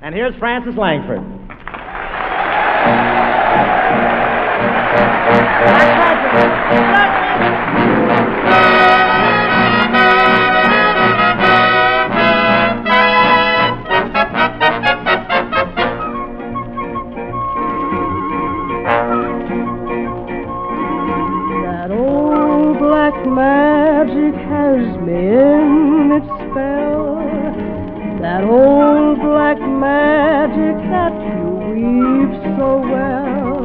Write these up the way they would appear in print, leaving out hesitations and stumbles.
And here's Frances Langford. That old black magic has me in its spell. That old black magic that you weave so well.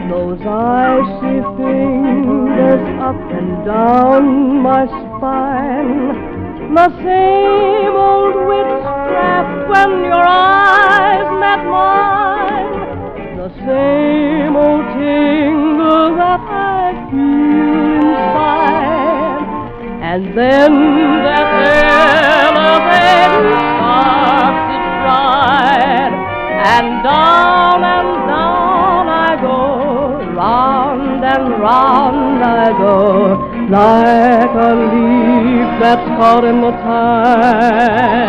Those icy fingers up and down my spine. The same old witchcraft when your eyes met mine. The same old tingle that I feel inside. And then that elevator starts its ride. And down I go. Round and round I go, like a leaf that's caught in the tide.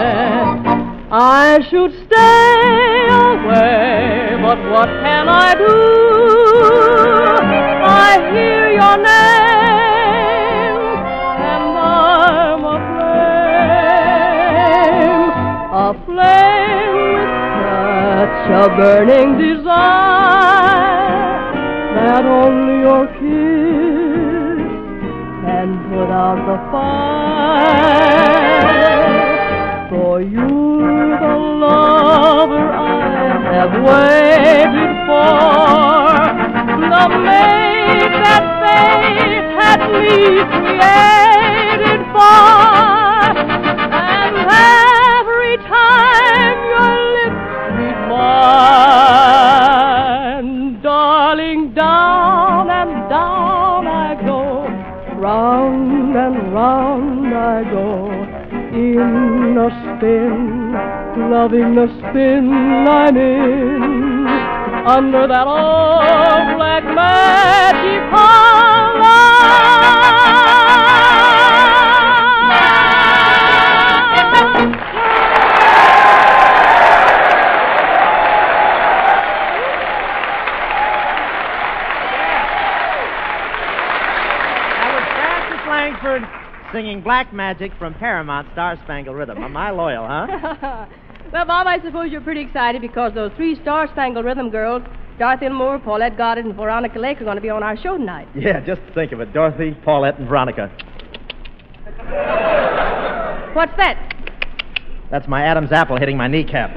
I should stay away, but what can I do? I hear your name, and I'm aflame with such a burning desire that only your kiss can put out the fire. For you, the lover I have waited for, the mate that fate had me created for. And every time your lips meet mine, darling, down and down I go, round and round I go, in a spin, loving the spin I'm in, under that old black magic collar. Singing Black Magic from Paramount's Star Spangled Rhythm. Am I loyal, huh? Well, Bob, I suppose you're pretty excited because those three Star Spangled Rhythm girls, Dorothy, Lamour, Paulette, Goddard, and Veronica Lake, are going to be on our show tonight. Yeah, just think of it. Dorothy, Paulette, and Veronica. What's that? That's my Adam's apple hitting my kneecap.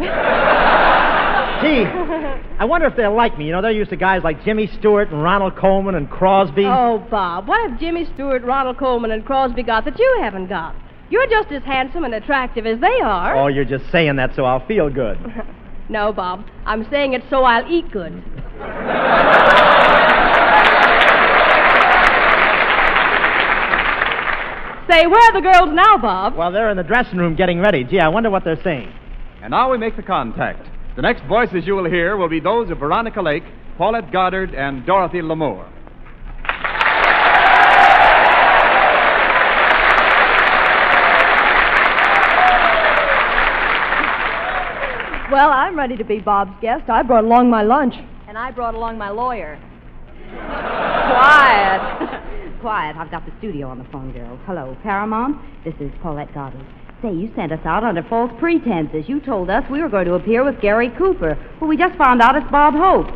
Gee, I wonder if they'll like me. You know, they're used to guys like Jimmy Stewart and Ronald Colman and Crosby. Oh, Bob, what have Jimmy Stewart, Ronald Colman, and Crosby got that you haven't got? You're just as handsome and attractive as they are. Oh, you're just saying that so I'll feel good. No, Bob, I'm saying it so I'll eat good. Say, where are the girls now, Bob? Well, they're in the dressing room getting ready. Gee, I wonder what they're saying. And now we make the contact. The next voices you will hear will be those of Veronica Lake, Paulette Goddard, and Dorothy Lamour. Well, I'm ready to be Bob's guest. I brought along my lunch. And I brought along my lawyer. Quiet. Quiet. I've got the studio on the phone, girls. Hello, Paramount. This is Paulette Goddard. Say, you sent us out under false pretenses. You told us we were going to appear with Gary Cooper. Well, we just found out it's Bob Hope.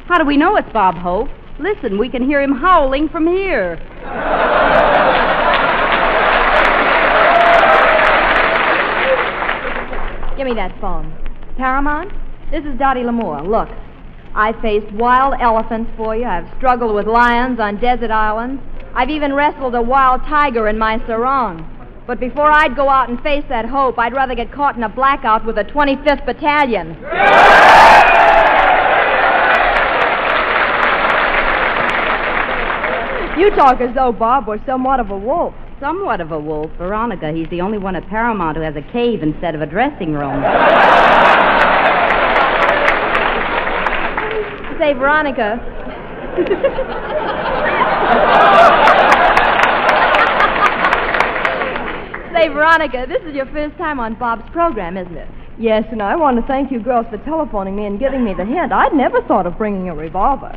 How do we know it's Bob Hope? Listen, we can hear him howling from here. Give me that phone. Paramount, this is Dottie Lamour. Look, I faced wild elephants for you. I've struggled with lions on desert islands. I've even wrestled a wild tiger in my sarong. But before I'd go out and face that Hope, I'd rather get caught in a blackout with the 25th Battalion. You talk as though Bob were somewhat of a wolf. Somewhat of a wolf. Veronica, he's the only one at Paramount who has a cave instead of a dressing room. Say, Veronica. Say, Veronica, this is your first time on Bob's program, isn't it? Yes, and I want to thank you girls for telephoning me and giving me the hint. I'd never thought of bringing a revolver.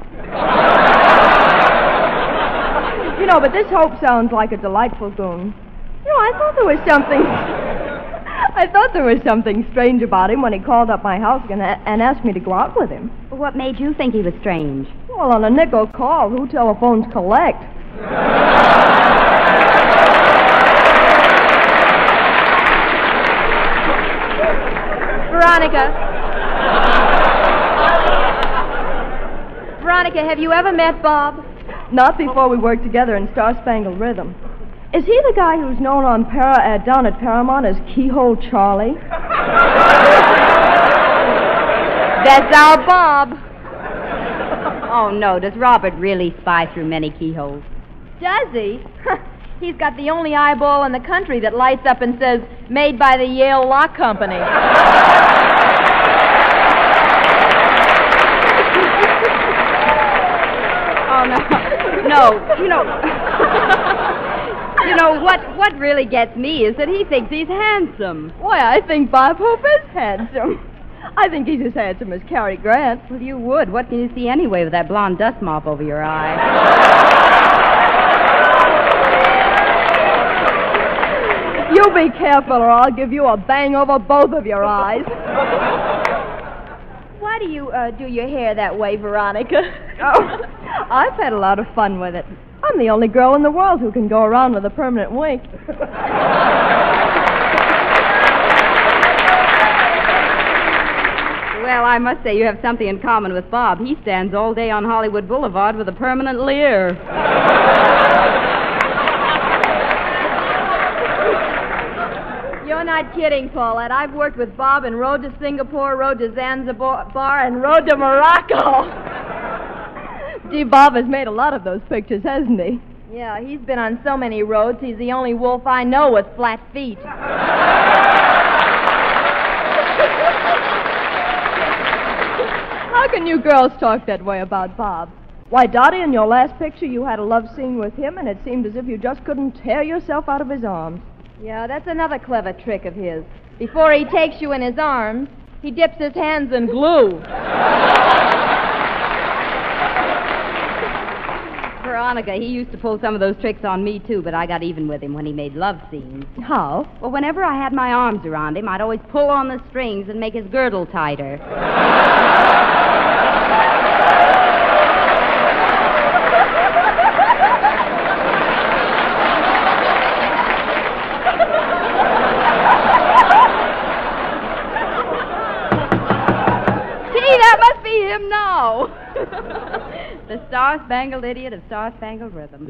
You know, but this Hope sounds like a delightful goon. You know, I thought there was something strange about him when he called up my house and asked me to go out with him. What made you think he was strange? Well, on a nickel call, who telephones collect? Veronica, have you ever met Bob? Not before we worked together in Star Spangled Rhythm. Is he the guy who's known on down at Paramount as Keyhole Charlie? That's our Bob. Oh, no. Does Robert really spy through many keyholes? Does he? He's got the only eyeball in the country that lights up and says, made by the Yale Lock Company. Oh, no. No, you know, what really gets me is that he thinks he's handsome. Why, I think Bob Hope is handsome. I think he's as handsome as Cary Grant. Well, you would. What can you see anyway with that blonde dust mop over your eye? You be careful or I'll give you a bang over both of your eyes. Why do you do your hair that way, Veronica? Oh, I've had a lot of fun with it. I'm the only girl in the world who can go around with a permanent wink. Well, I must say you have something in common with Bob. He stands all day on Hollywood Boulevard with a permanent leer. You're not kidding, Paulette. I've worked with Bob and rode to Singapore, rode to Zanzibar, and rode to Morocco. Gee, Bob has made a lot of those pictures, hasn't he? Yeah, he's been on so many roads, he's the only wolf I know with flat feet. How can you girls talk that way about Bob? Why, Dottie, in your last picture, you had a love scene with him, and it seemed as if you just couldn't tear yourself out of his arms. Yeah, that's another clever trick of his. Before he takes you in his arms, he dips his hands in glue. Veronica, he used to pull some of those tricks on me, too, but I got even with him when he made love scenes. How? Well, whenever I had my arms around him, I'd always pull on the strings and make his girdle tighter. That must be him now. The Star-Spangled Idiot of Star-Spangled Rhythm.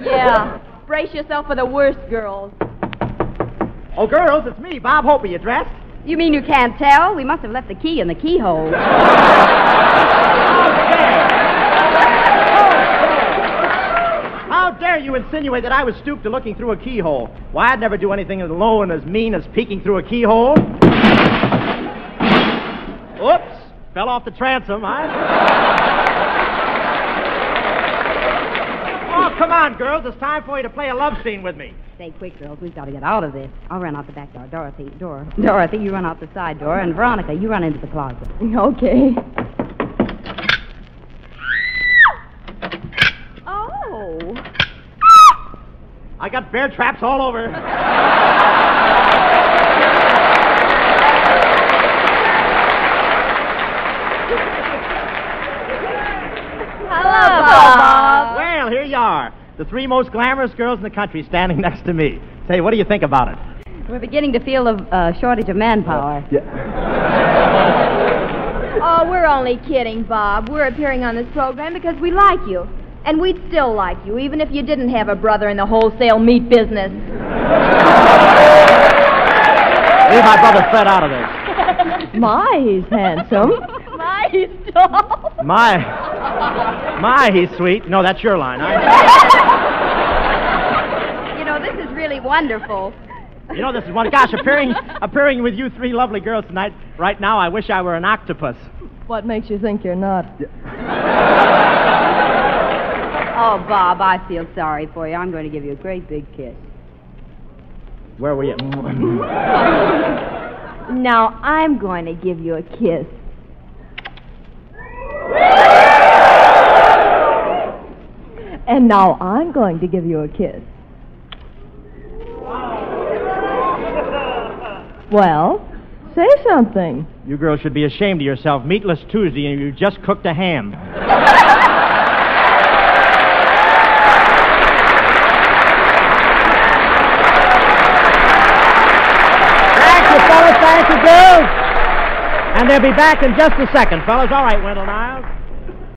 Yeah. Brace yourself for the worst, girls. Oh, girls, it's me, Bob Hope. Are you dressed? You mean you can't tell? We must have left the key in the keyhole. How dare you insinuate that I was stooped to looking through a keyhole? Why, I'd never do anything as low and as mean as peeking through a keyhole. Oops. Fell off the transom, huh? Oh, come on, girls. It's time for you to play a love scene with me. Stay quick, girls. We've got to get out of this. I'll run out the back door. Dorothy, you run out the side door. And Veronica, you run into the closet. Okay. Oh. I got bear traps all over. Hello, Bob. Well, here you are. The three most glamorous girls in the country standing next to me. Say, what do you think about it? We're beginning to feel a shortage of manpower. Oh, we're only kidding, Bob. We're appearing on this program because we like you. And we'd still like you, even if you didn't have a brother in the wholesale meat business. Leave my brother Fred out of this. My, he's handsome. My, he's tall. My, he's sweet. No, that's your line. You know, this is really wonderful. You know, this is one. Gosh, appearing with you three lovely girls tonight. Right now, I wish I were an octopus. What makes you think you're not? Oh, Bob, I feel sorry for you. I'm going to give you a great big kiss. Where were you? Now I'm going to give you a kiss. And now I'm going to give you a kiss. Well, say something. You girls should be ashamed of yourself. Meatless Tuesday, and you just cooked a ham. Thank you, fellas. Thank you, girls. And they'll be back in just a second, fellas. All right, Wendell, Niles.